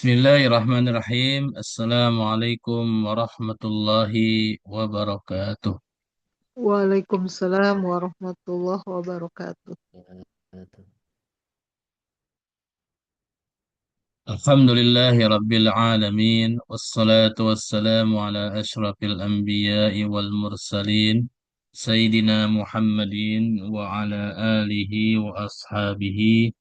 Bismillahirrahmanirrahim. Assalamualaikum warahmatullahi wabarakatuh. Waalaikumsalam warahmatullahi wabarakatuh. Alhamdulillahi rabbil alamin. Wassalatu wassalamu ala ashrafil anbiya'i wal mursalin. Sayyidina Muhammadin wa ala alihi wa ashabihi.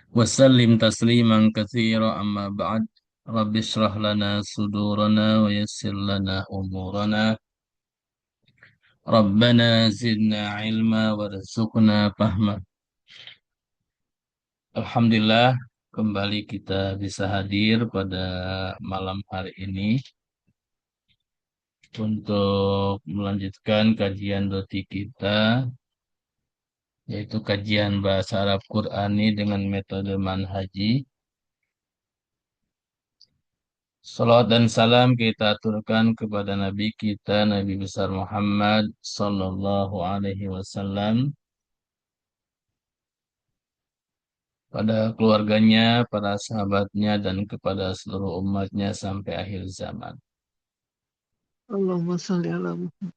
Wasallim tasliman katsira amma ba'd. Rabbi shrah lana sudurana wa yassir lana umurana. Rabbana zidna ilma warzuqna fahma. Alhamdulillah kembali kita bisa hadir pada malam hari ini untuk melanjutkan kajian doti kita, yaitu kajian bahasa Arab Qurani dengan metode manhaji. Salawat dan salam kita aturkan kepada Nabi kita, Nabi besar Muhammad Sallallahu Alaihi Wasallam, pada keluarganya, para sahabatnya, dan kepada seluruh umatnya sampai akhir zaman. Allahumma sholli ala Muhammad.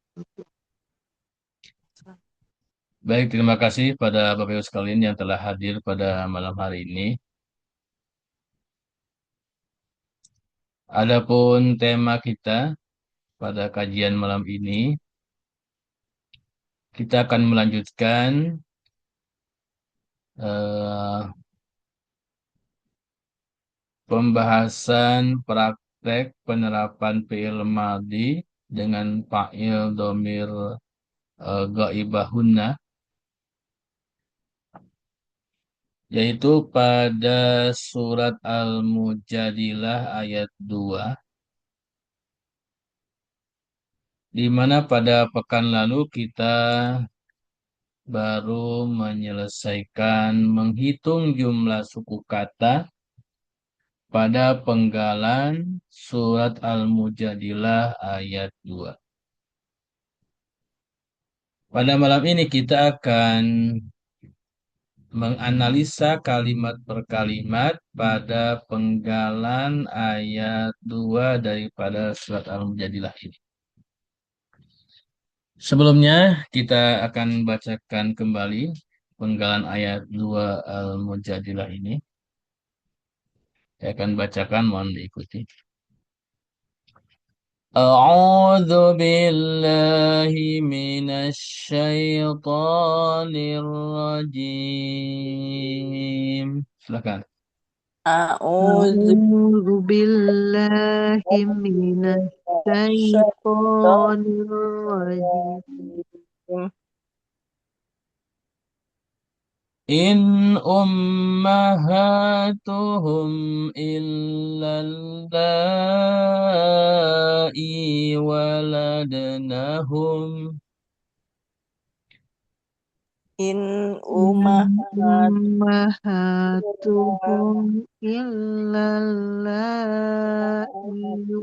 Baik, terima kasih pada Bapak Ibu sekalian yang telah hadir pada malam hari ini. Adapun tema kita pada kajian malam ini, kita akan melanjutkan eh, pembahasan praktek penerapan fi'il madhi dengan fa'il domir ghaibahunna, yaitu pada surat Al-Mujadilah ayat 2, di mana pada pekan lalu kita baru menyelesaikan menghitung jumlah suku kata pada penggalan surat Al-Mujadilah ayat 2. Pada malam ini kita akan menganalisa kalimat per kalimat pada penggalan ayat 2 daripada surat Al-Mujadilah ini. Sebelumnya kita akan bacakan kembali penggalan ayat 2 Al-Mujadilah ini. Saya akan bacakan, mohon diikuti. أعوذ بالله من الشيطان الرجيم. Silakan. أعوذ A'udzu billahi minasy syaithanir rajim. إن أمهاتهم إلا اللائي ولدنهم إن In أمهاتهم ummahatuhum illallai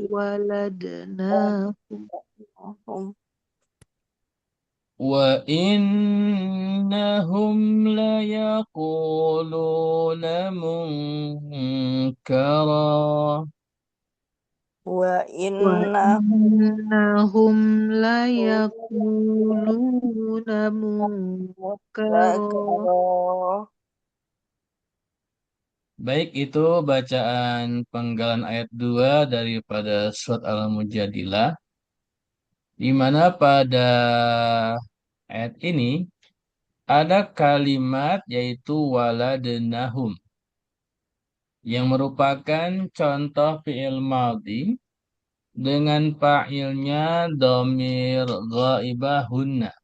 waladnahum وإنهم ليقولون منكرا wa وإنهم innahum layaquluna munkara. لكبار. Baik, itu bacaan penggalan ayat 2 daripada surat Al-Mujadilah, di mana pada ayat ini ada kalimat yaitu waladnahum yang merupakan contoh fi'il madhi dengan fa'ilnya domir ghaibahunna.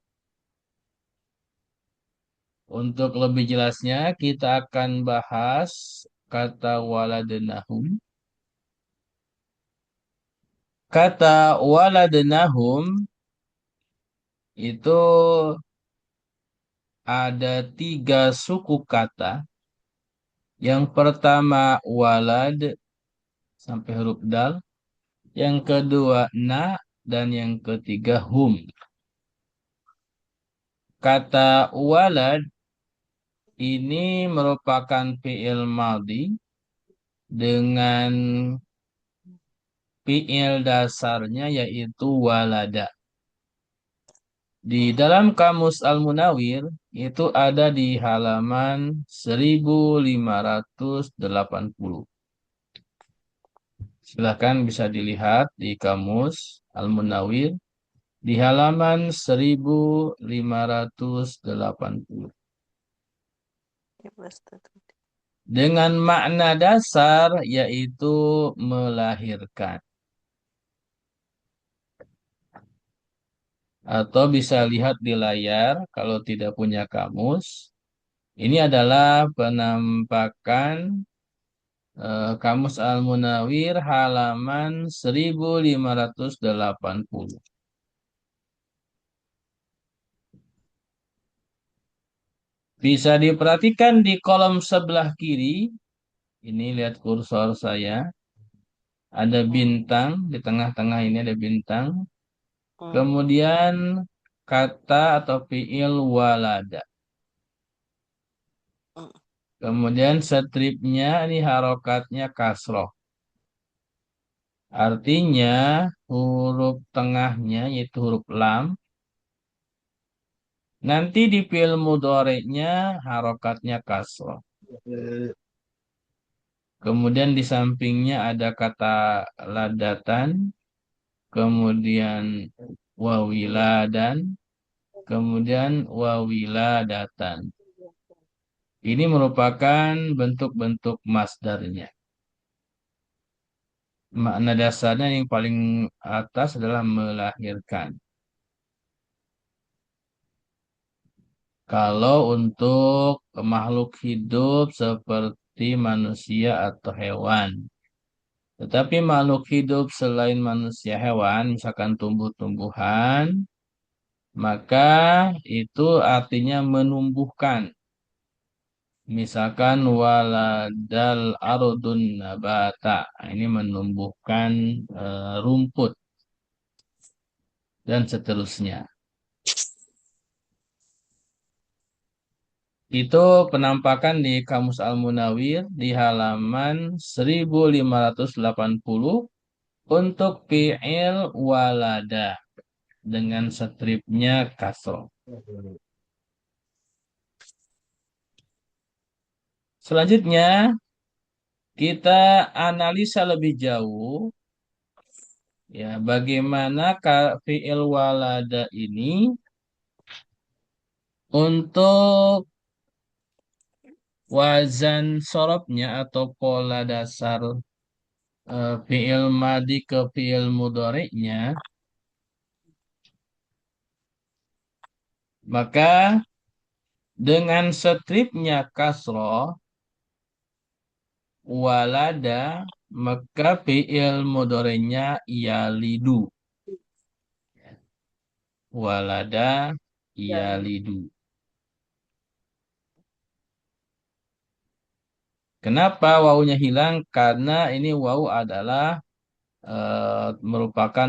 Untuk lebih jelasnya kita akan bahas kata waladnahum. Kata waladnahum itu ada 3 suku kata. Yang pertama walad sampai huruf dal, yang kedua na, dan yang ketiga hum. Kata walad ini merupakan fi'il madhi dengan fiil dasarnya yaitu walada. Di dalam kamus Al-Munawir itu ada di halaman 1580. Silahkan bisa dilihat di kamus Al-Munawir di halaman 1580. Ya, Ustaz. Dengan makna dasar yaitu melahirkan. Atau bisa lihat di layar kalau tidak punya kamus. Ini adalah penampakan Kamus Al-Munawir halaman 1580. Bisa diperhatikan di kolom sebelah kiri. Ini lihat kursor saya. Ada bintang, di tengah-tengah ini ada bintang. Hmm. Kemudian kata atau fiil walada. Hmm. Kemudian stripnya ini harokatnya kasroh. Artinya huruf tengahnya yaitu huruf lam. Nanti di fiil mudhari'nya harokatnya kasroh. Kemudian di sampingnya ada kata ladatan. Kemudian wawiladan. Kemudian wawiladatan. Ini merupakan bentuk-bentuk masdarnya. Makna dasarnya yang paling atas adalah melahirkan. Kalau untuk makhluk hidup seperti manusia atau hewan. Tetapi makhluk hidup selain manusia hewan, misalkan tumbuh-tumbuhan, maka itu artinya menumbuhkan. Misalkan waladal ardun nabata. Ini menumbuhkan rumput dan seterusnya. Itu penampakan di Kamus Al-Munawir di halaman 1580 untuk fi'il walada dengan stripnya kasroh. Selanjutnya kita analisa lebih jauh ya bagaimana fi'il walada ini untuk wazan sorobnya atau pola dasar fi'il madi ke fi'il mudhari'nya, maka dengan stripnya kasroh walada maka fi'il mudhari'nya yalidu. Walada yalidu. Kenapa wawunya hilang? Karena ini wawu adalah merupakan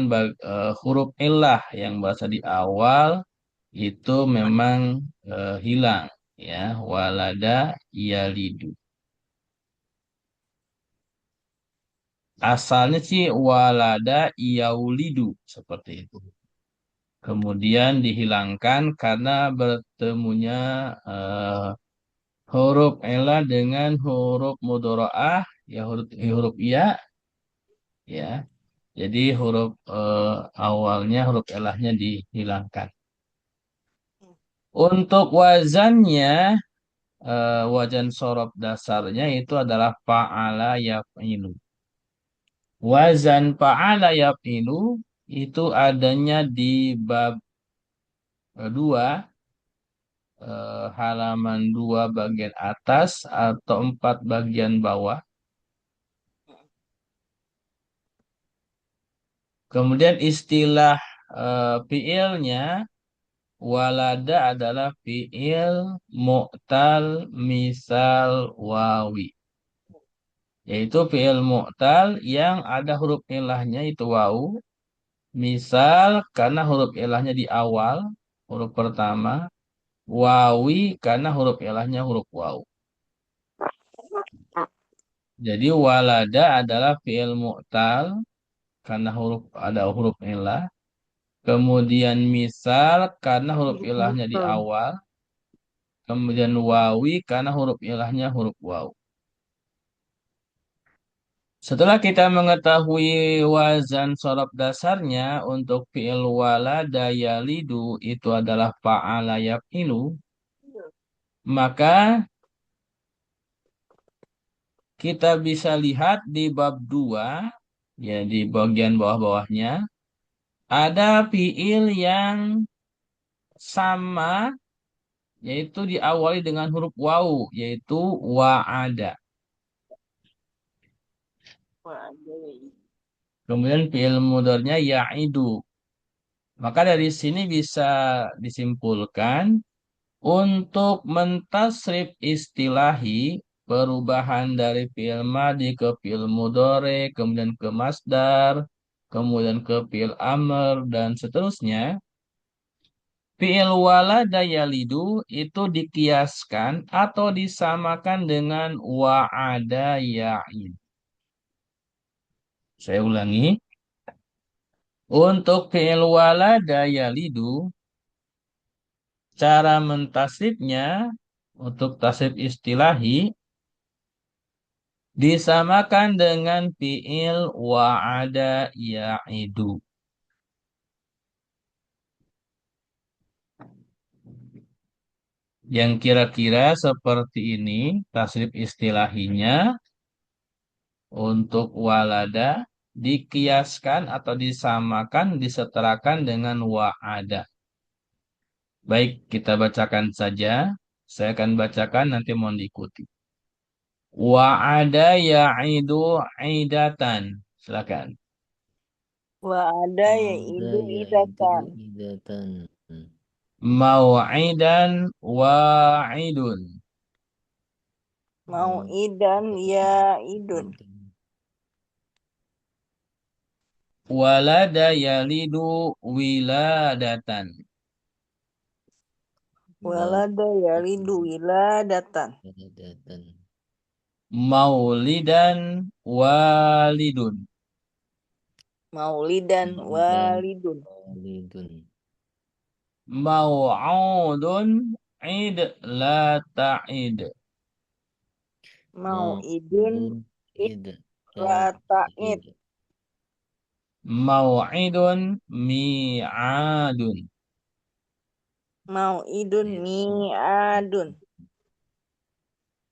huruf illah yang berasal di awal itu memang hilang ya walada yalidu. Asalnya sih walada yaulidu seperti itu. Kemudian dihilangkan karena bertemunya huruf illah dengan huruf mudharaah ya huruf ya ya. Jadi huruf awalnya huruf ilahnya dihilangkan. Untuk wazannya wazan sorob dasarnya itu adalah fa'ala yaf'ilu. Wazan fa'ala yaf'ilu itu adanya di bab 2 halaman 2 bagian atas atau 4 bagian bawah. Kemudian istilah fiilnya walada adalah fiil mu'tal misal wawi. Yaitu fiil mu'tal yang ada huruf ilahnya itu wawu. Misal karena huruf ilahnya di awal, huruf pertama. Wawi karena huruf ilahnya huruf wawu. Jadi walada adalah fi'il mu'tal karena ada huruf ilah. Kemudian misal karena huruf Huruf ilahnya di mu'tal. awal. Kemudian wawi karena huruf ilahnya huruf waw. Setelah kita mengetahui wazan sorof dasarnya untuk fi'il walada yalidu itu adalah fa'ala yaf'ilu, maka kita bisa lihat di bab 2, ya di bagian bawah-bawahnya, ada fi'il yang sama, yaitu diawali dengan huruf waw, yaitu wa'ada. Wah, ada ya. Kemudian fi'il mudhari'nya ya'idu. Maka dari sini bisa disimpulkan untuk mentasrif istilahi perubahan dari fi'il madi ke fi'il mudhari, kemudian ke masdar, kemudian ke fi'il amr dan seterusnya. Fi'il walada yalidu itu dikiaskan atau disamakan dengan wa'ada ya'id. Saya ulangi. Untuk fi'il walada yalidu, cara mentasrifnya untuk tasrif istilahi disamakan dengan fi'il wa'ada ya'idu. Yang kira-kira seperti ini tasrif istilahinya untuk walada dikiaskan atau disamakan, disetarakan dengan wa'ada. Baik, kita bacakan saja. Saya akan bacakan, nanti mohon diikuti. Wa'ada ya'idu idatan. Silakan. Wah, ada ya Ada idu ya itu idatan. idatan. Mau'idan wa'idun. Mau Mau idan ya idun. idun. Walada yalidu wiladatan. Walada ya lidu wiladatan. Idatan. Maulidan walidun. Maulidan Dan walidun. walidun. Mau'udun id la ta'id. Mau Mau idun idun id irata'id. id. Mau'idun mi'adun. Mau idun mi'adun.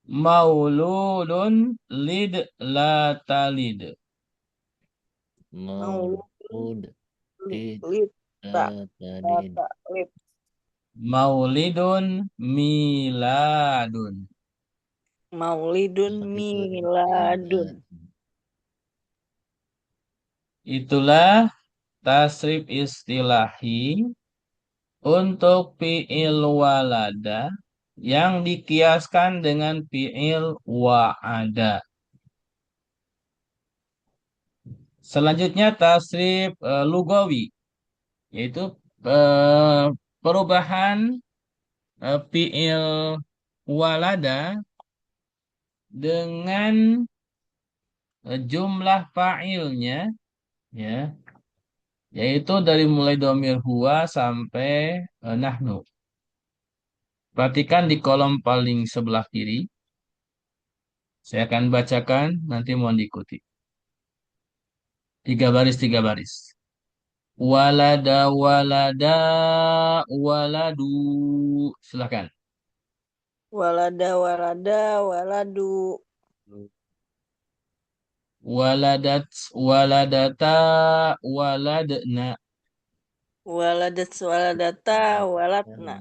Mauludun lid la talid. Mauludun Maulud id lid talid. lid. Maulidun miladun. Maulidun miladun. Itulah tasrif istilahi untuk fi'il walada yang dikiaskan dengan fi'il wa'ada. Selanjutnya tasrif lugawi, yaitu eh, perubahan fi'il walada dengan jumlah fa'ilnya, ya, yaitu dari mulai domir huwa sampai nahnu. Perhatikan di kolom paling sebelah kiri. Saya akan bacakan, nanti mohon diikuti. 3 baris, 3 baris. Walada, walada, waladu. Silahkan. Walada walada waladu. Waladat, waladata, waladna. Waladat waladata walatna.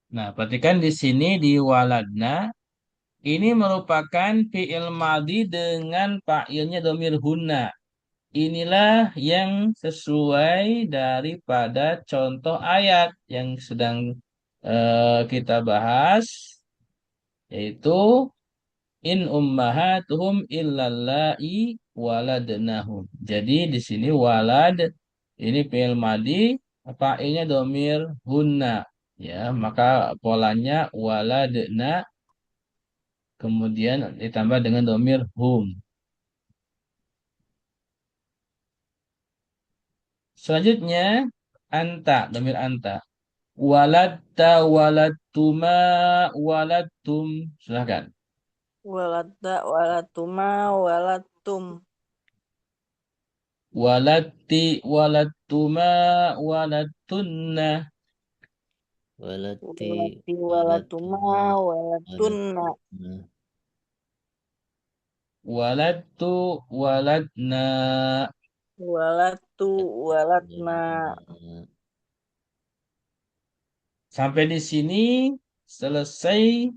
Nah, perhatikan di sini di waladna. Ini merupakan fi'il madhi dengan fa'ilnya domir hunna. Inilah yang sesuai daripada contoh ayat yang sedang kita bahas, yaitu in ummahatuhum illallai waladnahum. Jadi di sini walad ini fi'il madhi, fa'ilnya domir hunna. Ya, maka polanya waladna kemudian ditambah dengan domir hum. Selanjutnya anta, domir anta. Waladta, waladtuma, waladtum. Silahkan. Waladda, walatuma, walatum. Walatti, walattuma, walattunna. Walati, Walati, walatuma, walatuma, walatunna. walatuna. Walattu, walatna. Walatu, walatna. Walatna. Sampai di sini selesai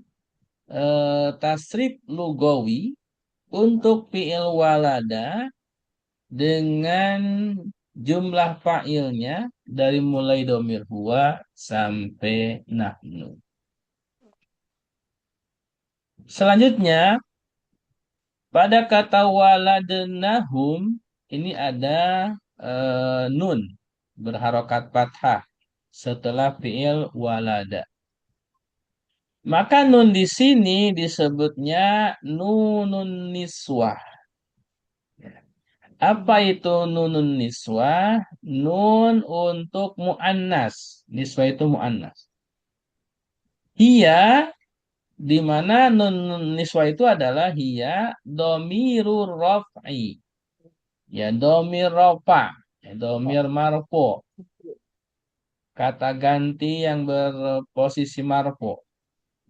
tasrif lugawi untuk fi'il walada dengan jumlah fa'ilnya dari mulai domir huwa sampai nahnu. Selanjutnya, pada kata waladnahum ini ada nun berharokat fathah setelah fi'il walada. Maka nun di sini disebutnya nunun niswah. Apa itu nunun niswah? Nun untuk mu'annas. Niswah itu mu'annas. Hiya, di mana nun niswah itu adalah hiya domirur raf'i. Ya, domir rofa. Ya, domir marfu. Kata ganti yang berposisi marfu.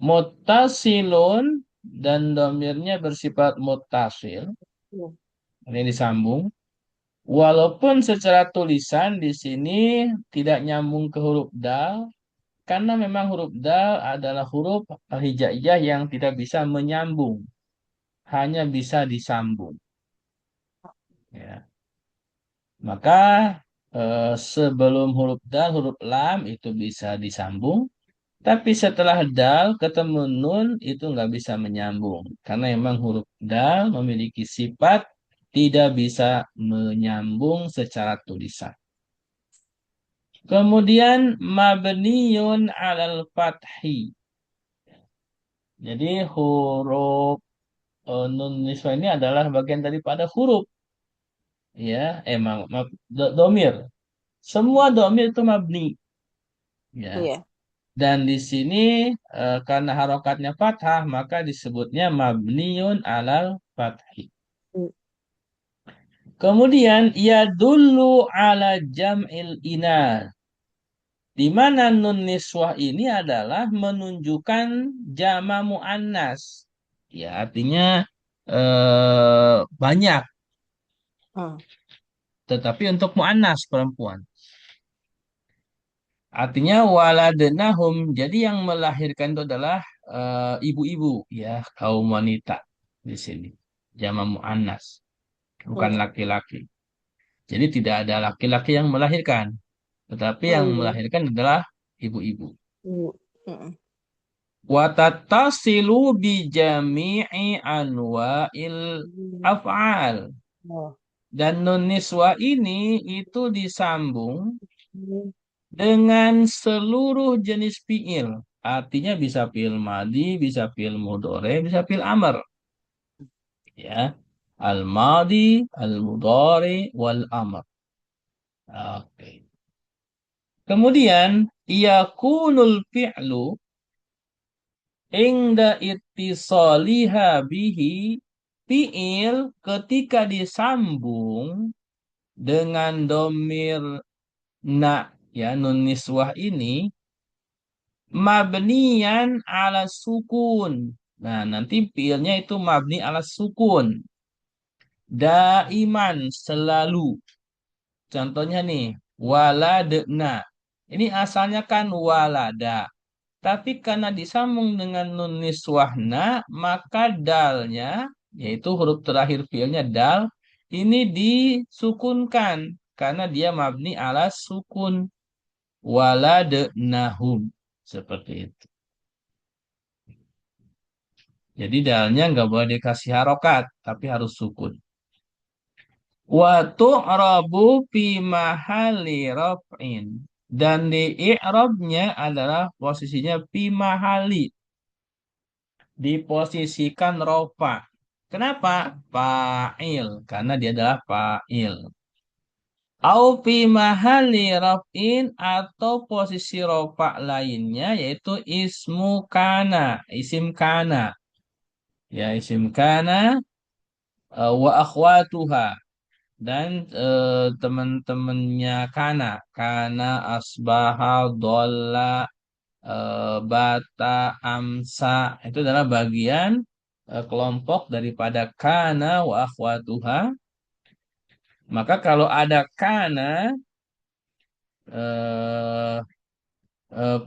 Muttasilun dan domirnya bersifat muttasil. Ini disambung. Walaupun secara tulisan di sini tidak nyambung ke huruf dal, karena memang huruf dal adalah huruf hijaiyah yang tidak bisa menyambung, hanya bisa disambung. Ya. Maka sebelum huruf dal, huruf lam itu bisa disambung, tapi setelah dal ketemu nun itu nggak bisa menyambung, karena memang huruf dal memiliki sifat tidak bisa menyambung secara tulisan. Kemudian mabniun alal fathi. Jadi huruf nun niswa ini adalah bagian daripada huruf. Ya, domir. Semua domir itu mabni. Ya. Iya. Dan di sini karena harokatnya fathah maka disebutnya mabniun alal fathi. Kemudian ia dulu ala jam'il inas. Di mana nun niswah ini adalah menunjukkan jama muannas. Ya, artinya banyak, tetapi untuk muannas perempuan. Artinya waladnahum. Jadi yang melahirkan itu adalah ibu-ibu, ya, kaum wanita di sini. Jama muannas, bukan laki-laki. Jadi tidak ada laki-laki yang melahirkan, tetapi yang melahirkan adalah ibu-ibu. Watattasilu bi jami'i anwa'il af'al. Dan nun niswa ini itu disambung dengan seluruh jenis fi'il. Artinya bisa fi'il madi, bisa fi'il mudhari, bisa fi'il amr. Ya. Al-madi, al-mudhari, wal amr. Oke. Kemudian yakunul fi'lu ingda ittisaliha bihi, fi'il ketika disambung dengan domir na, ya, nun niswah ini mabniyan ala sukun. Nah, nanti fi'ilnya itu mabni ala sukun. Daiman, selalu. Contohnya nih, waladna. Ini asalnya kan walada. Tapi karena disambung dengan nun niswahna, maka dalnya, yaitu huruf terakhir fiilnya dal, ini disukunkan karena dia mabni ala sukun. Waladnahum. Seperti itu. Jadi dalnya nggak boleh dikasih harokat, tapi harus sukun. Wa tu'rabu fi mahali raf'in. Dan di i'rabnya adalah posisinya fi mahali. diposisikan rofa. Kenapa? Fa'il, karena dia adalah fa'il. Au fi mahalli raf'in atau posisi rofa lainnya yaitu ismu kana, isim kana. Ya, isim kana wa akhwatuha dan teman-temannya kana. Kana asbaha dolla bata amsa itu adalah bagian kelompok daripada kana wa akhwatuha. Maka kalau ada kana eh,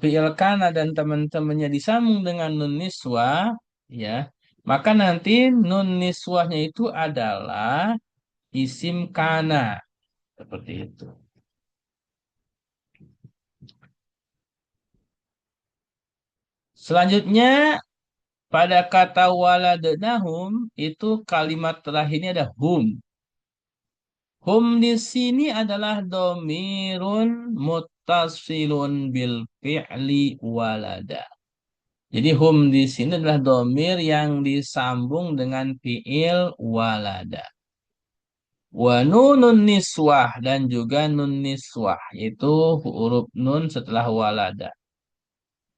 fi'il kana dan teman-temannya disambung dengan nun niswah, ya, maka nanti nun niswahnya itu adalah isim kana seperti itu. Selanjutnya pada kata waladnahum itu kalimat terakhirnya ada hum. Hum di sini adalah domirun muttasilun bil fi'li walada. Jadi hum di sini adalah domir yang disambung dengan fi'il walada. Wa nunun niswah dan juga nun niswah yaitu huruf nun setelah walada.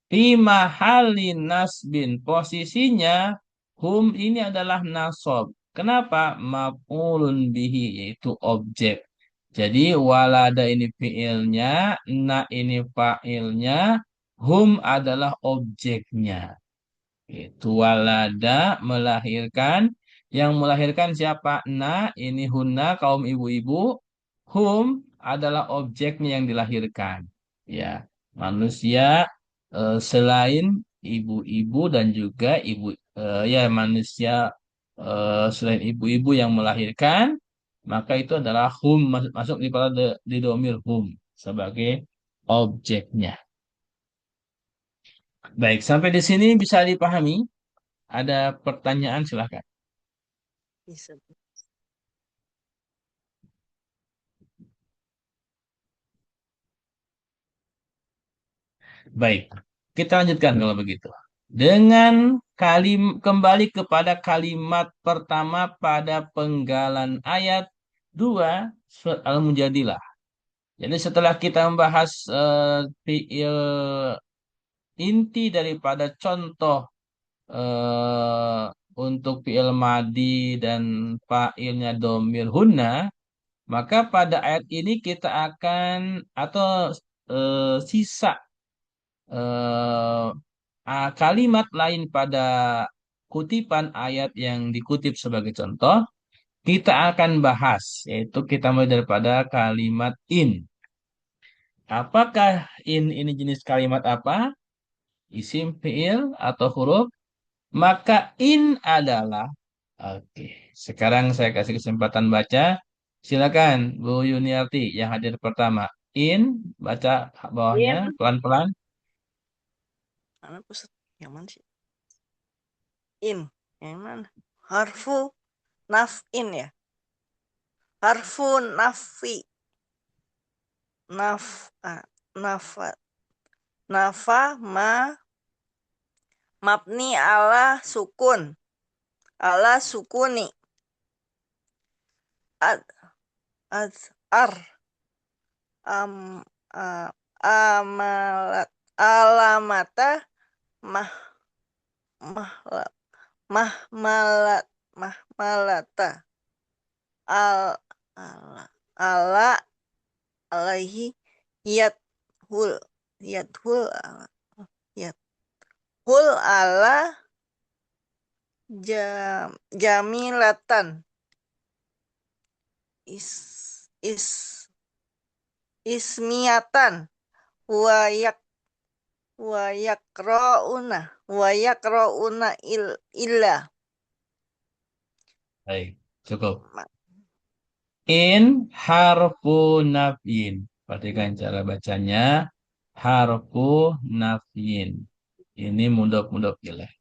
Fi mahalin nasbin posisinya hum ini adalah nasob. Kenapa? Maf'ulun bihi yaitu objek. Jadi walada ini fi'ilnya, na ini fa'ilnya, hum adalah objeknya. Itu walada melahirkan. Yang melahirkan siapa? Na, ini hunna, kaum ibu-ibu. Hum adalah objeknya yang dilahirkan. Ya, manusia selain ibu-ibu dan juga ya manusia selain ibu-ibu yang melahirkan, maka itu adalah hum masuk di domir hum sebagai objeknya. Baik, sampai di sini bisa dipahami? Ada pertanyaan silahkan. Bisa. Baik, kita lanjutkan kalau begitu. Dengan kembali kepada kalimat pertama pada penggalan ayat 2 surat Al-Mujadilah. Jadi setelah kita membahas fiil inti daripada contoh eh, untuk fiil madi dan fa'ilnya domir hunna, maka pada ayat ini kita akan atau sisa eh, kalimat lain pada kutipan ayat yang dikutip sebagai contoh, kita akan bahas, yaitu kita mulai daripada kalimat in. Apakah in ini jenis kalimat apa? Isim, fiil, atau huruf? Maka in adalah, oke, sekarang saya kasih kesempatan baca. Silakan, Bu Yuniarti yang hadir pertama. In, baca bawahnya In. pelan-pelan. Mana pusat? Yang mana sih? In. Yang mana? Harfu naf'in ya. Harfu nafi. Nafa. Nafa mabni ala sukun. Ala sukuni. Ad, ar. Am, amalat. Alamata mah mahmalat mahmalata al ala alaihi yathul yathul yathul ala jamilatan is is ismiatan wayak wayakrauna illa. Baik, cukup. In harfu nafyin. Perhatikan cara bacanya. Harfu nafyin. Ini mudhof ilaih.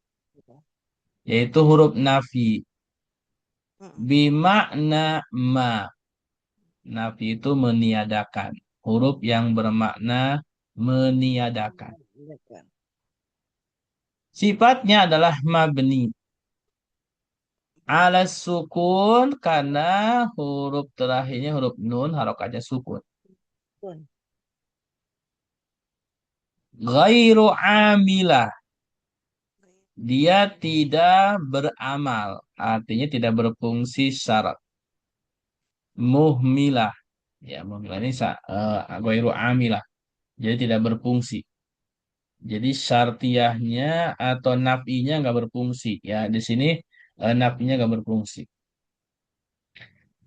Yaitu huruf nafi. Bimakna ma. Nafi itu meniadakan. Huruf yang bermakna meniadakan. Sifatnya adalah mabni. Ala sukun karena huruf terakhirnya huruf nun harokatnya sukun. Pun. Ghairu amilah. Dia tidak beramal. Artinya tidak berfungsi syarat. Muhmilah. Ya, muhmilah ini ghairu amilah. Jadi tidak berfungsi. Jadi syartiyahnya atau nafinya nggak berfungsi. Ya, di sini nafinya nggak berfungsi.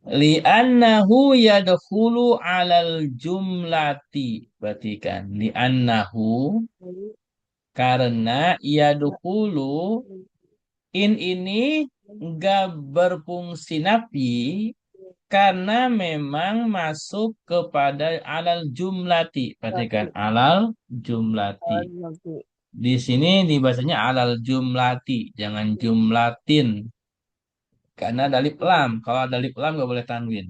Li'annahu yadkhulu 'alal jumlati. Berarti kan li'annahu karena yadkhulu in ini nggak berfungsi nafi karena memang masuk kepada alal jumlati. Perhatikan Lagi. alal jumlati. Lagi. Di sini dibacanya alal jumlati, jangan jumlatin. Karena ada alif lam. Kalau ada alif lam nggak boleh tanwin.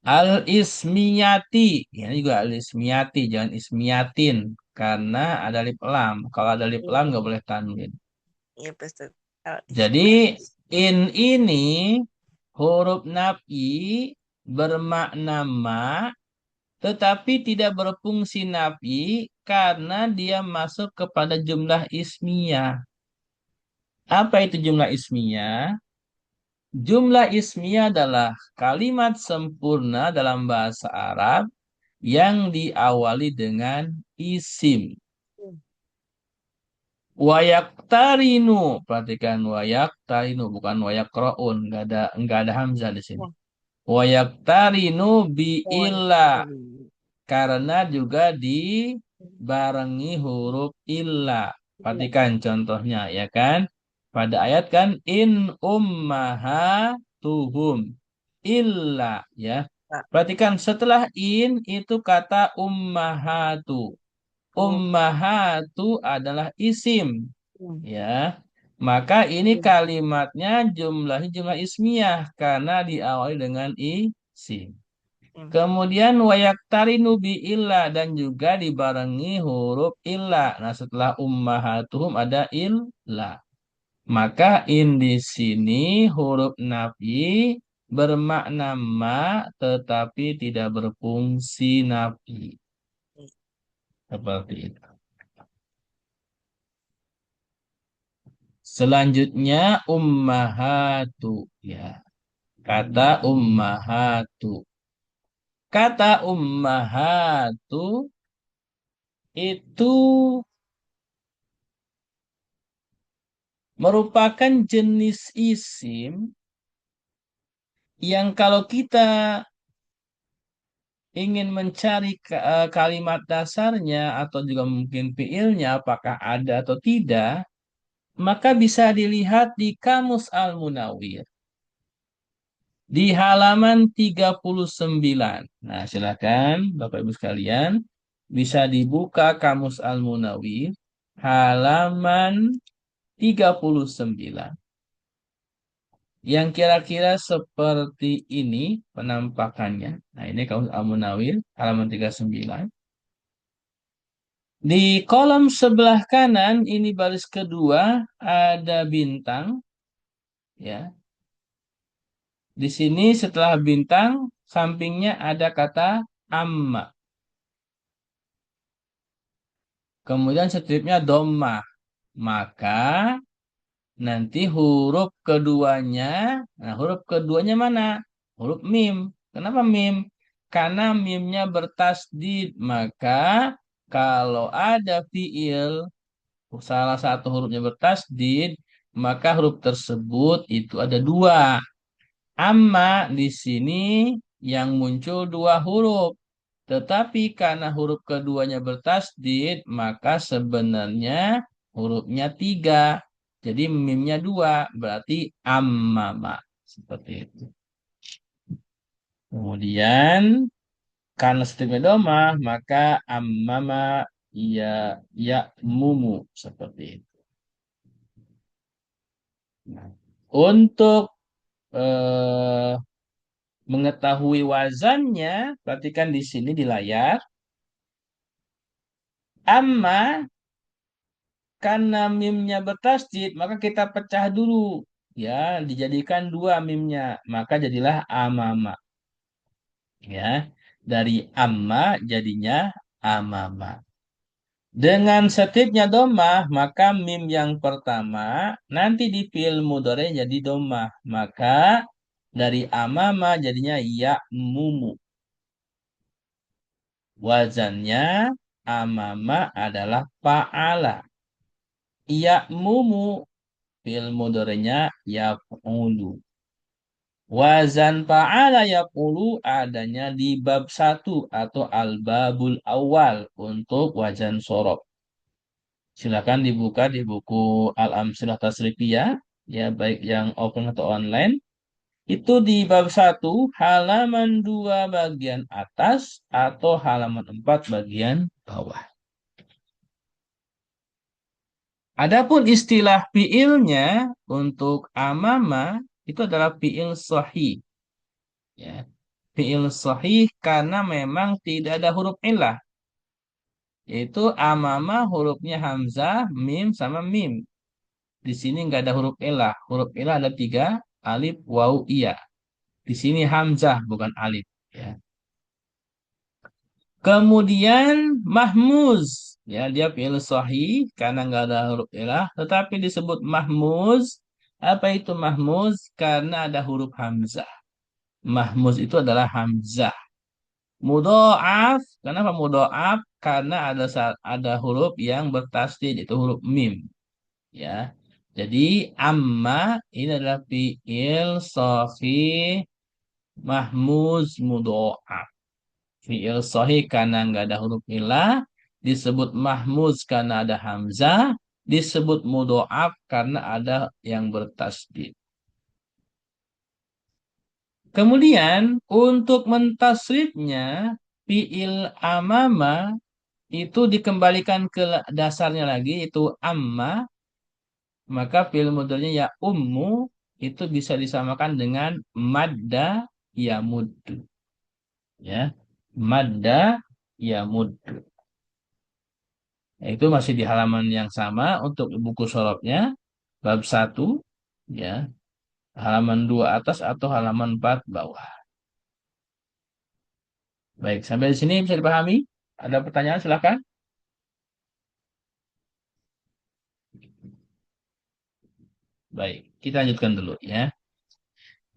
Al ismiyati, ya, ini juga al ismiyati, jangan ismiyatin. Karena ada alif lam. Kalau ada alif lam nggak boleh tanwin. Iya, Ustaz. Al Jadi ismiyati. in ini huruf nafi bermakna ma, tetapi tidak berfungsi nafi karena dia masuk kepada jumlah ismiyah. Apa itu jumlah ismiyah? Jumlah ismiyah adalah kalimat sempurna dalam bahasa Arab yang diawali dengan isim. Wayaktarinu, perhatikan wayaktarinu bukan wayakroun, nggak ada hamzah di sini. Oh, Wayaktarinu bi oh, illa iya. karena juga dibarengi huruf illa. Perhatikan contohnya ya kan. Pada ayat kan in ummahatuhum illa ya. Pak. Perhatikan setelah in itu kata ummahatu. Oh, Ummahatu adalah isim hmm. ya. Maka ini kalimatnya jumlahnya jumlah ismiyah karena diawali dengan isim. Hmm. Kemudian wayaktarinu bi illa dan juga dibarengi huruf illa. Nah, setelah ummahatuhum ada illa. Maka in di sini huruf nafi bermakna ma tetapi tidak berfungsi nafi. Seperti itu. Selanjutnya ummahatu ya. Kata ummahatu. Kata ummahatu itu merupakan jenis isim yang kalau kita ingin mencari kalimat dasarnya atau juga mungkin fiilnya apakah ada atau tidak, maka bisa dilihat di Kamus Al-Munawwir di halaman 39. Nah, silakan Bapak Ibu sekalian bisa dibuka Kamus Al-Munawwir halaman 39. Yang kira-kira seperti ini penampakannya. Nah, ini Kamus Al-Munawwir halaman 39. Di kolom sebelah kanan ini baris kedua ada bintang ya. Di sini setelah bintang sampingnya ada kata amma. Kemudian stripnya dhammah. Maka nanti huruf keduanya mana? Huruf mim. Kenapa mim? Karena mimnya bertasdid. Maka kalau ada fiil, salah satu hurufnya bertasdid, maka huruf tersebut itu ada dua. Amma di sini yang muncul dua huruf. Tetapi karena huruf keduanya bertasdid, maka sebenarnya hurufnya tiga. Jadi mimnya dua, berarti ammama. Seperti itu. Kemudian, karena stripnya domah, maka ammama ya mumu. Seperti itu. Nah, untuk eh, mengetahui wazannya, perhatikan di sini di layar. Amma karena mimnya bertasydid, maka kita pecah dulu. Ya, dijadikan dua mimnya. Maka jadilah amama. Ya, dari amma jadinya amama. Dengan setipnya domah, maka mim yang pertama nanti di fi'il mudhari jadi domah. Maka dari amama jadinya ya mumu. Wazannya amama adalah fa'ala. Ya mumu fi'il mudhari'nya yaf'ulu. Wazan fa'ala yaqulu adanya di bab 1 atau al-babul awal untuk wazan sorof. Silakan dibuka di buku Al-Amsilah Tasrifiyah, ya baik yang open atau online. Itu di bab 1 halaman 2 bagian atas atau halaman 4 bagian bawah. Adapun istilah fiilnya untuk amama itu adalah fiil sahih. Ya. Fiil sahih karena memang tidak ada huruf illah. Yaitu amama hurufnya hamzah, mim sama mim. Di sini nggak ada huruf ilah. Huruf ilah ada tiga, alif, waw, iya. Di sini hamzah bukan alif. Ya. Kemudian mahmuz, ya dia fi'il sahih karena nggak ada huruf ilah, tetapi disebut mahmuz. Apa itu mahmuz? Karena ada huruf hamzah. Mahmuz itu adalah hamzah. Mudho'af, kenapa mudho'af? Karena ada huruf yang bertasydid, itu huruf mim. Ya, jadi amma ini adalah fi'il sahih mahmuz mudho'af. Fi'il sahih karena nggak ada huruf ilah, disebut mahmuz karena ada hamzah, disebut mudho'af karena ada yang bertasydid. Kemudian untuk mentasrifnya fi'il amama itu dikembalikan ke dasarnya lagi itu amma, maka fi'il mudhari'nya ya ummu itu bisa disamakan dengan madda ya muddu. Ya, madda ya muddu. Itu masih di halaman yang sama untuk buku sorobnya bab 1 ya, halaman 2 atas atau halaman 4 bawah. Baik, sampai di sini bisa dipahami? Ada pertanyaan silakan. Baik, kita lanjutkan dulu ya.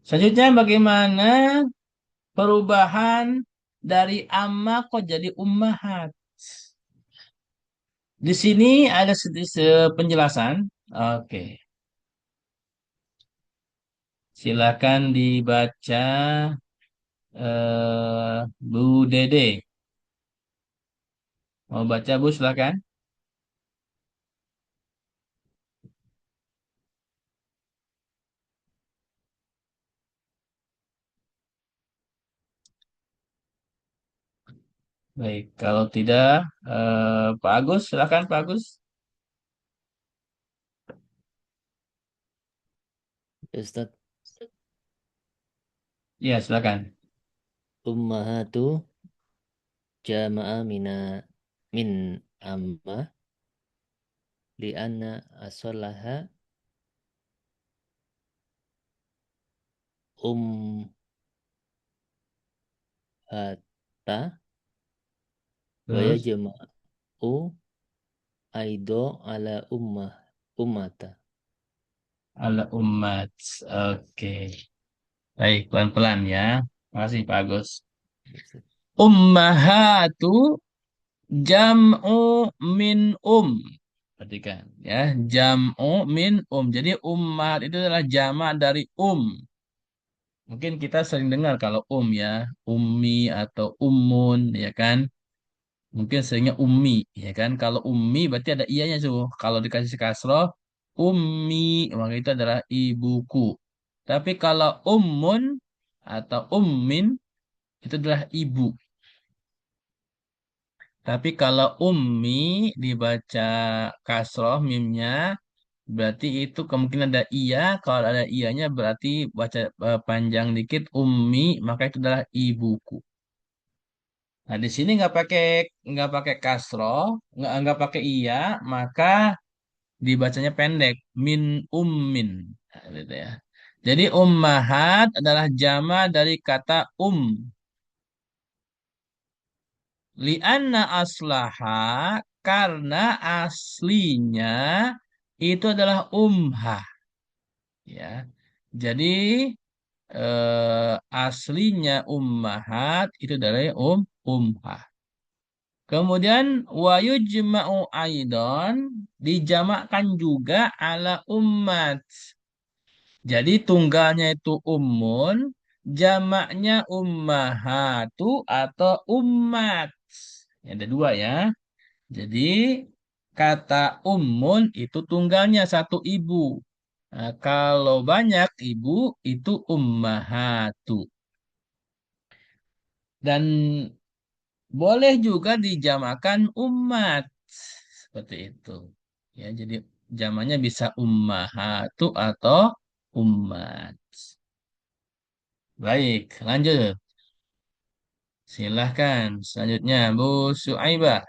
Selanjutnya bagaimana perubahan dari amma kok jadi ummahat? Di sini ada sedikit penjelasan. Oke, silakan dibaca Bu Dede. Mau baca Bu silakan. Baik, kalau tidak Pak Agus silakan Pak Agus. Ustaz, Ya, silakan. ummahatu jama'a min amma li'anna asolaha hatta wa Terus yajma'u aido ala ummata. ala umat. Oke. Baik, pelan-pelan ya. Makasih Pak Agus. Ummahatu jam'u min Perhatikan ya, jam'u min Jadi ummat itu adalah jamak dari Mungkin kita sering dengar kalau ya, ummi atau ummun ya kan. Mungkin seringnya ummi ya kan. Kalau ummi berarti ada iyanya tuh. Kalau dikasih kasroh ummi maka itu adalah ibuku. Tapi kalau ummun atau ummin itu adalah ibu. Tapi kalau ummi dibaca kasroh mimnya berarti itu kemungkinan ada iya. Kalau ada iyanya berarti baca panjang dikit ummi maka itu adalah ibuku. Nah di sini nggak pakai kasroh, nggak pakai iya, maka dibacanya pendek, min ummin. Nah, gitu ya. Jadi ummahat adalah jama dari kata lianna aslaha, karena aslinya itu adalah umhah, ya. Jadi aslinya ummahat itu dari umhah. Kemudian wa yujma'u aidon, dijamakkan juga ala ummat. Jadi tunggalnya itu ummun, jamaknya ummahatu atau ummat. Ada dua ya. Jadi kata ummun itu tunggalnya satu ibu. Nah, kalau banyak ibu itu ummahatu. Dan boleh juga dijamakan umat. Seperti itu. Ya, jadi jamannya bisa ummahatu atau umat. Baik, lanjut. Silahkan. Selanjutnya, Bu Suaibah.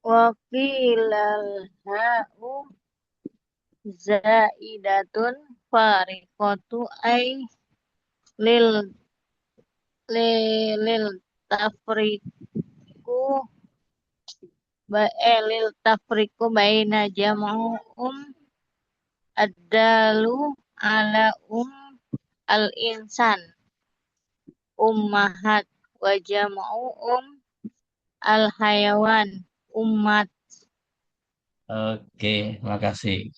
Wakilal ha'u zaidatun fariqatu ay lil lil tafriku lil tafriku baina jam'u adalu ala al insan ummahat wa jam'u al hayawan ummat. Oke, makasih.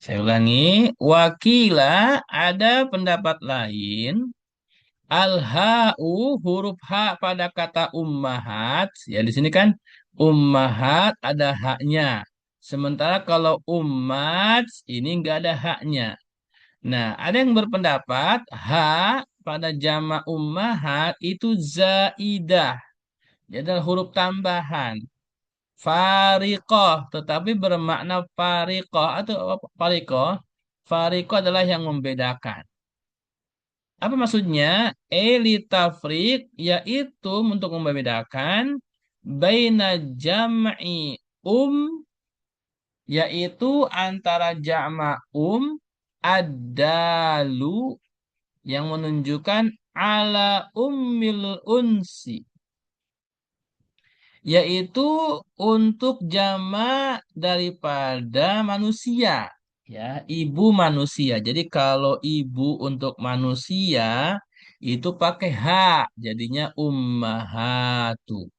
Saya ulangi. Wakila, ada pendapat lain. Al-ha'u, huruf ha pada kata ummahat. Ya, di sini kan ummahat ada haknya. Sementara kalau ummat ini nggak ada haknya. Nah, ada yang berpendapat ha pada jama ummahat itu zaidah. Dia adalah huruf tambahan. Fariqoh, tetapi bermakna fariqoh atau apa? Fariqoh. Fariqoh adalah yang membedakan. Apa maksudnya? Tafriq yaitu untuk membedakan baina jam'i yaitu antara jama adalu yang menunjukkan ala ummil unsi, yaitu untuk jama daripada manusia, ya, ibu manusia. Jadi kalau ibu untuk manusia itu pakai ha, jadinya ummahatu.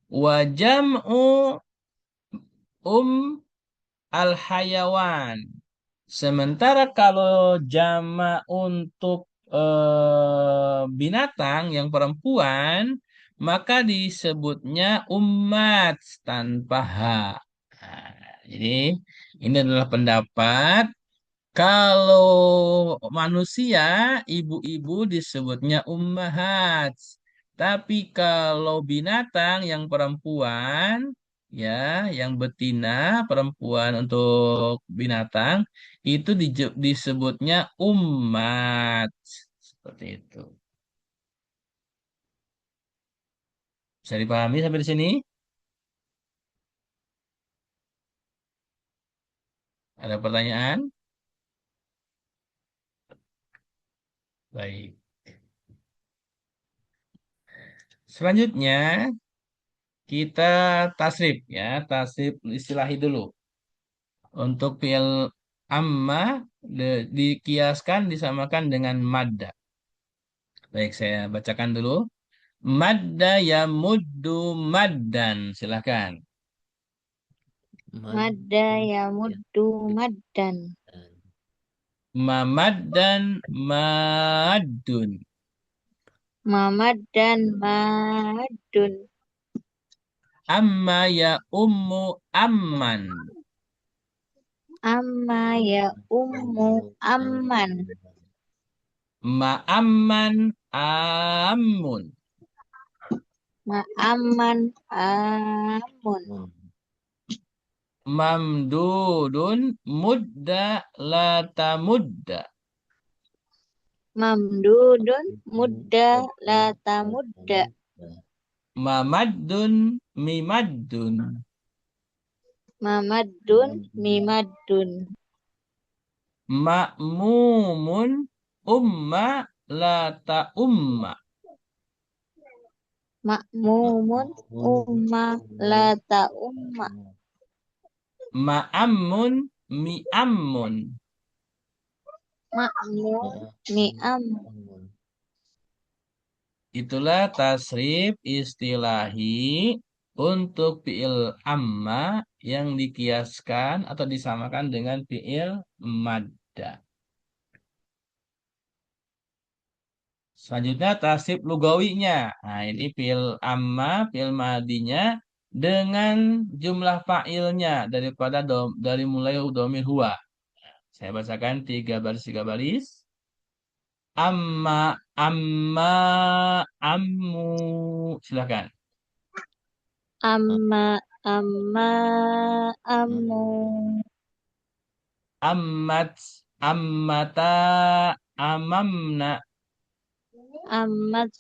Wa jam'u al hayawan. Sementara kalau jama untuk binatang yang perempuan, maka disebutnya umat tanpa H. Nah, jadi ini adalah pendapat kalau manusia, ibu-ibu disebutnya ummahat. Tapi kalau binatang yang perempuan, ya, yang betina, perempuan untuk binatang, itu disebutnya ummat. Seperti itu. Bisa dipahami sampai di sini? Ada pertanyaan? Baik. Selanjutnya, kita tasrif ya, tasrif istilahi dulu. Untuk fi'il amma dikiaskan disamakan dengan madda. Baik, saya bacakan dulu. Madda ya muddu maddan. Silahkan. Madda ya muddu maddan. Mamaddan maddun. Mamad dan madun. Amma ya ummu amman. Amma ya ummu amman. Ma amman ammun. Ma amman amun. Mamdudun mudda la tamudda. Mamdudun mudda la tamudda. Mamaddun mimaddun. Mamaddun mimaddun. Ma'mumun umma la ta umma. Makmumun umma la ta umma. Ma'ammun mi'ammun. Makmun mi'am. Itulah tasrif istilahi untuk fi'il amma yang dikiaskan atau disamakan dengan fi'il madda. Selanjutnya tasrif lugawinya. Nah, ini fi'il amma, fi'il madinya dengan jumlah fa'ilnya dari mulai domir huwa. Saya bacakan 3 baris. Amma, amma, ammu. Silakan. Amma ammu. Ammat, ammata, amamna. Ammat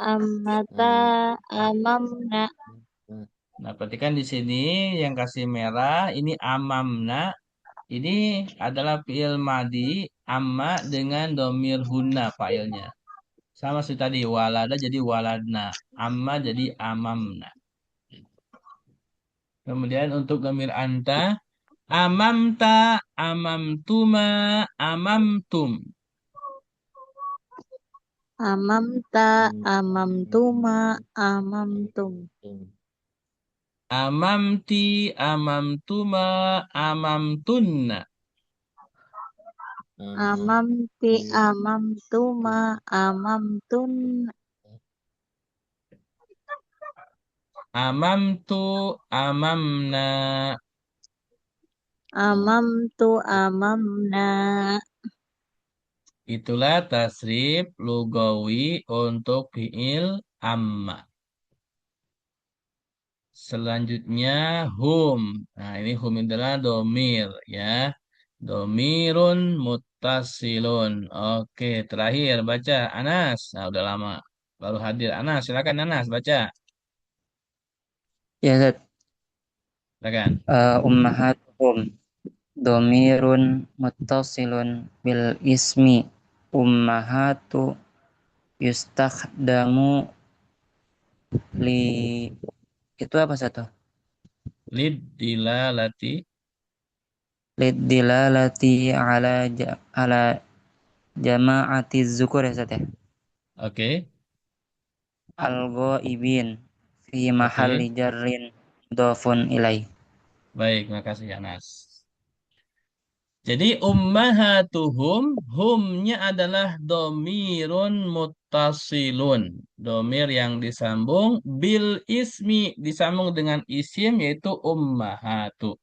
ammata amamna. Nah, perhatikan di sini yang kasih merah ini amamna. Ini adalah fi'il madi amma dengan domir hunna fa'ilnya. Sama seperti tadi walada jadi waladna, amma jadi amamna. Kemudian untuk domir anta amamta, amamtuma, amamtum. Amamta amamtuma amamtum. Amamti, amamtuma, amamtunna. Amamti amamtuma amamtun. Amamtu, amamna. Amamtu amamna. Itulah tasrif lugawi untuk fi'il amma. Selanjutnya hum. Nah, ini hum adalah domir ya. Domirun muttasilun. Oke, terakhir baca Anas. Nah, udah lama baru hadir. Anas, silakan Anas baca. Ya, Zat. Silakan. Ummahatuhum domirun muttasilun bil ismi ummahatu yustakhdamu li itu apa satu? Lid dilalati. Lidilalati ala jama'ati zukur ya Zat ya. Oke. Al-ghaibin fi Oke. mahalli jarrin mudhafun ilaih. Baik, makasih Anas. Jadi ummahatuhum, humnya adalah domirun muttasilun. Domir yang disambung bil ismi, disambung dengan isim yaitu ummahatu.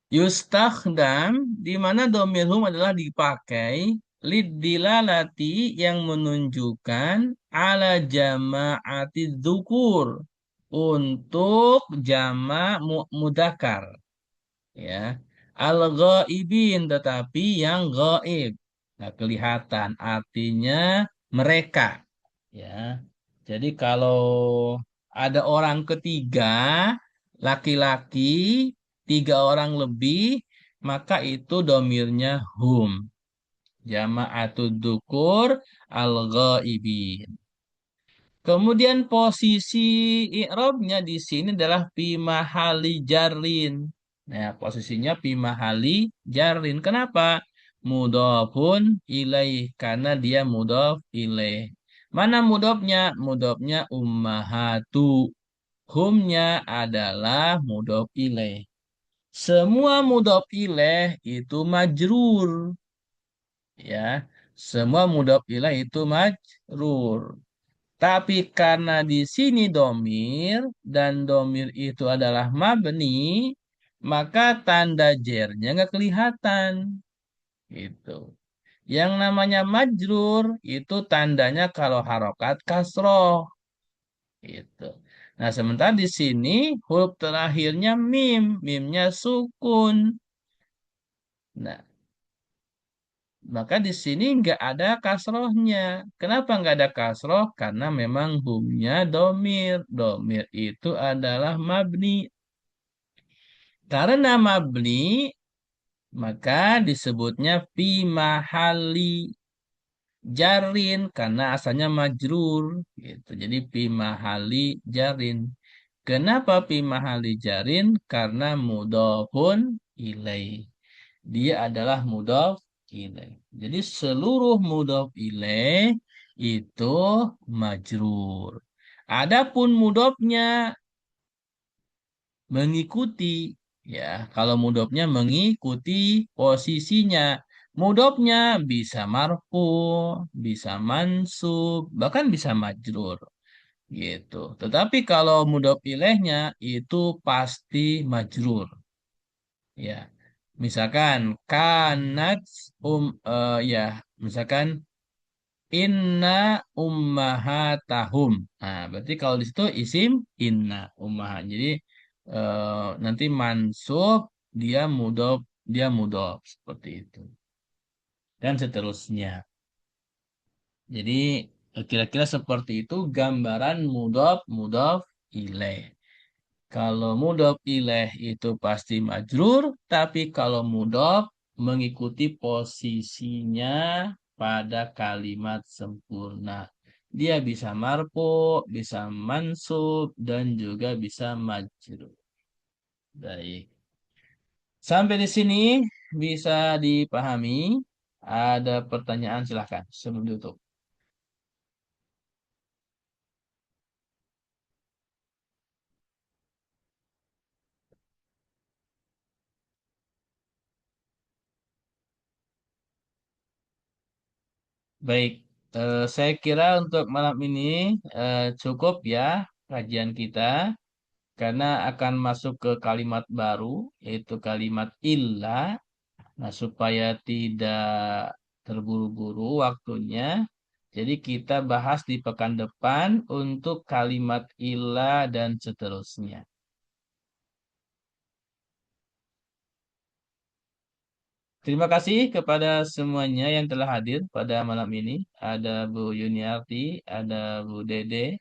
Yustakhdam, di mana domir hum adalah dipakai lidilalati yang menunjukkan ala jama'ati dzukur untuk jama' mudakar. Ya, al-ghaibin tetapi yang gaib, nggak kelihatan, artinya mereka ya. Jadi kalau ada orang ketiga laki-laki 3 orang lebih maka itu domirnya hum, jama'atud dzukur al-ghaibin. Kemudian posisi i'rabnya di sini adalah fi mahali jarrin. Nah, posisinya fi mahali jarrin. Kenapa? Mudhafun ilaih, karena dia mudhaf ilaih. Mana mudhafnya? Mudhafnya ummahatu. Humnya adalah mudhaf ilaih. Semua mudhaf ilaih itu majrur. Ya, semua mudhaf ilaih itu majrur. Tapi karena di sini domir dan domir itu adalah mabni, maka tanda jernya nggak kelihatan. Itu. Yang namanya majrur itu tandanya kalau harokat kasroh. Itu. Nah, sementara di sini huruf terakhirnya mim, mimnya sukun. Nah, Maka di sini nggak ada kasrohnya. Kenapa nggak ada kasroh? Karena memang humnya domir. Domir itu adalah mabni. Karena mabni, maka disebutnya fi mahali jarin karena asalnya majrur gitu. Jadi fi mahali jarin. Kenapa fi mahali jarin? Karena mudhofun ilaih. Dia adalah mudhof ilaih. Jadi seluruh mudhof ilaih itu majrur. Adapun mudhofnya mengikuti, ya, kalau mudhofnya mengikuti posisinya. Mudhofnya bisa marfu, bisa mansub, bahkan bisa majrur gitu. Tetapi kalau mudhof ilaihnya itu pasti majrur, ya. Misalkan kanat ya, misalkan inna ummahatahum. Nah, berarti kalau di situ isim inna ummahat. Jadi nanti mansub dia mudhof seperti itu dan seterusnya. Jadi kira-kira seperti itu gambaran mudhof mudhof ilaih. Kalau mudhof ilaih itu pasti majrur, tapi kalau mudhof mengikuti posisinya pada kalimat sempurna. Dia bisa marfu, bisa mansub, dan juga bisa majrur. Baik. Sampai di sini bisa dipahami. Ada pertanyaan silahkan sebelum ditutup. Baik, saya kira untuk malam ini cukup ya kajian kita karena akan masuk ke kalimat baru yaitu kalimat illa. Nah, supaya tidak terburu-buru waktunya, jadi kita bahas di pekan depan untuk kalimat illa dan seterusnya. Terima kasih kepada semuanya yang telah hadir pada malam ini. Ada Bu Yuniarti, ada Bu Dede,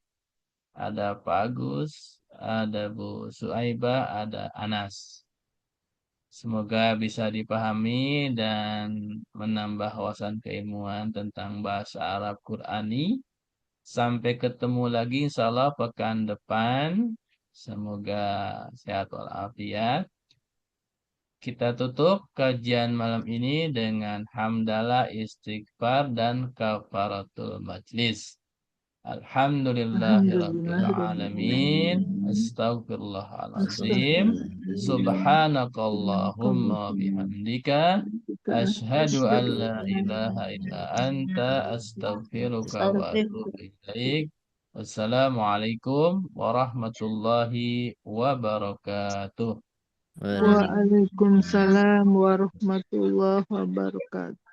ada Pak Agus, ada Bu Suaiba, ada Anas. Semoga bisa dipahami dan menambah wawasan keilmuan tentang bahasa Arab Qurani. Sampai ketemu lagi insya Allah pekan depan. Semoga sehat walafiat. Kita tutup kajian malam ini dengan hamdalah, istighfar, dan kafaratul majlis. Alhamdulillahirabbil alamin. Astaghfirullahalazim. Subhanakallahumma bihamdika asyhadu an la ilaha illa anta astaghfiruka wa atubu ilaik. Wassalamualaikum warahmatullahi wabarakatuh. Waalaikumsalam. Waalaikumsalam warahmatullahi wabarakatuh.